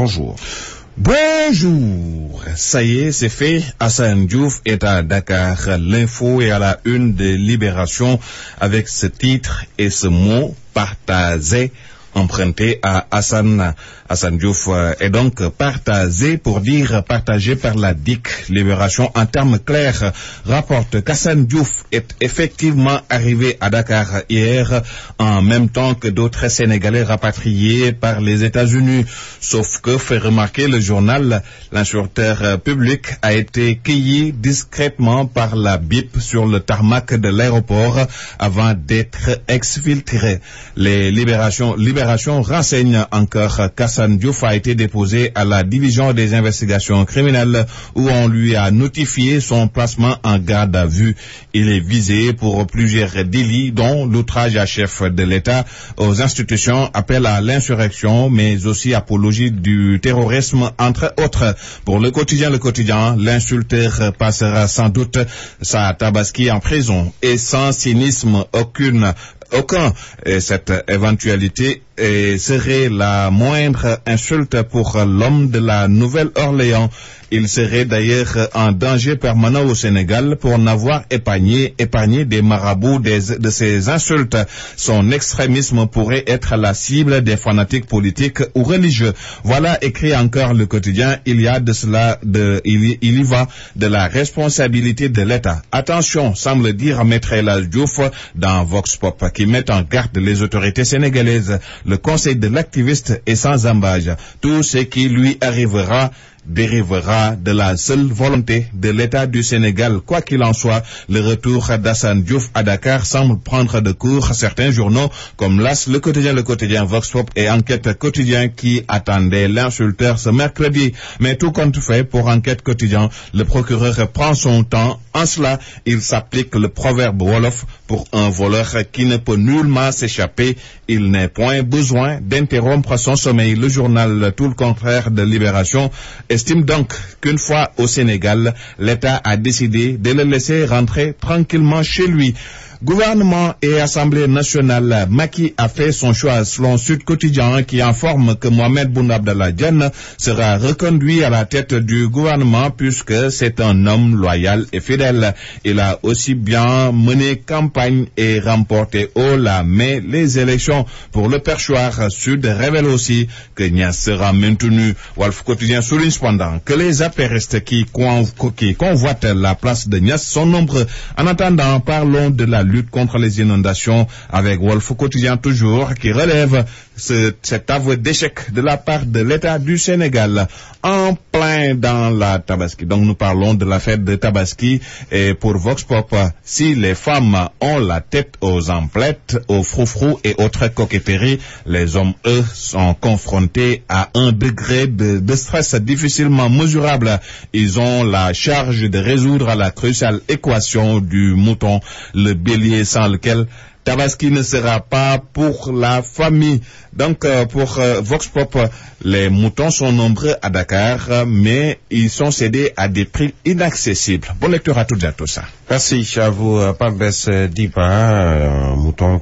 Bonjour. Bonjour, ça y est, c'est fait. Assane Diouf est à Dakar. L'info est à la une de Libération avec ce titre et ce mot partagé emprunté à Assane. Assane Diouf est donc partagé pour dire partagé par la DIC. Libération en termes clairs rapporte qu'Assane Diouf est effectivement arrivé à Dakar hier en même temps que d'autres Sénégalais rapatriés par les États-Unis. Sauf que, fait remarquer le journal, l'inspecteur public a été cueilli discrètement par la BIP sur le tarmac de l'aéroport avant d'être exfiltré. Les Libération renseigne encore qu'Assane Diouf a été déposé à la division des investigations criminelles où on lui a notifié son placement en garde à vue. Il est visé pour plusieurs délits dont l'outrage à chef de l'État aux institutions, appel à l'insurrection, mais aussi apologie du terrorisme, entre autres. Pour le quotidien, l'insulteur passera sans doute sa tabaski en prison et sans cynisme aucun. Cette éventualité serait la moindre insulte pour l'homme de la Nouvelle-Orléans. Il serait d'ailleurs en danger permanent au Sénégal pour n'avoir épargné des marabouts de ces insultes. Son extrémisme pourrait être la cible des fanatiques politiques ou religieux. Voilà, écrit encore le quotidien, il y va de la responsabilité de l'État. Attention, semble dire Maître El Hadji Diouf dans Vox Pop, qui met en garde les autorités sénégalaises. Le conseil de l'activiste est sans ambages. Tout ce qui lui arrivera dérivera de la seule volonté de l'État du Sénégal. Quoi qu'il en soit, le retour d'Assane Diouf à Dakar semble prendre de court certains journaux comme l'As, le quotidien Vox Pop et Enquête quotidien qui attendaient l'insulteur ce mercredi. Mais tout compte fait pour Enquête quotidien, le procureur prend son temps. En cela, il s'applique le proverbe wolof: pour un voleur qui ne peut nullement s'échapper, il n'est point besoin d'interrompre son sommeil. Le journal Tout le contraire de Libération estime donc qu'une fois au Sénégal, l'État a décidé de le laisser rentrer tranquillement chez lui. Gouvernement et Assemblée nationale, Macky a fait son choix selon Sud Quotidien qui informe que Mohamed Boun Abdallah Dionne sera reconduit à la tête du gouvernement puisque c'est un homme loyal et fidèle. Il a aussi bien mené campagne et remporté haut la main les élections. Pour le perchoir, Sud révèle aussi que Niasse sera maintenu. Walf Quotidien souligne cependant que les apéristes qui convoitent la place de Niasse sont nombreux. En attendant, parlons de la lutte contre les inondations avec Walf Quotidien toujours qui relève cet aveu d'échec de la part de l'État du Sénégal en plein dans la Tabaski. Donc nous parlons de la fête de Tabaski et pour Vox Pop, si les femmes ont la tête aux emplettes, aux froufrous et autres coquetteries, les hommes, eux, sont confrontés à un degré de stress difficilement mesurable. Ils ont la charge de résoudre la cruciale équation du mouton, le bélier sans lequel Tabaski ne sera pas pour la famille. Donc, pour Vox Pop, les moutons sont nombreux à Dakar, mais ils sont cédés à des prix inaccessibles. Bonne lecture à toutes et à tous. Merci à vous, Pambes Dipa, mouton.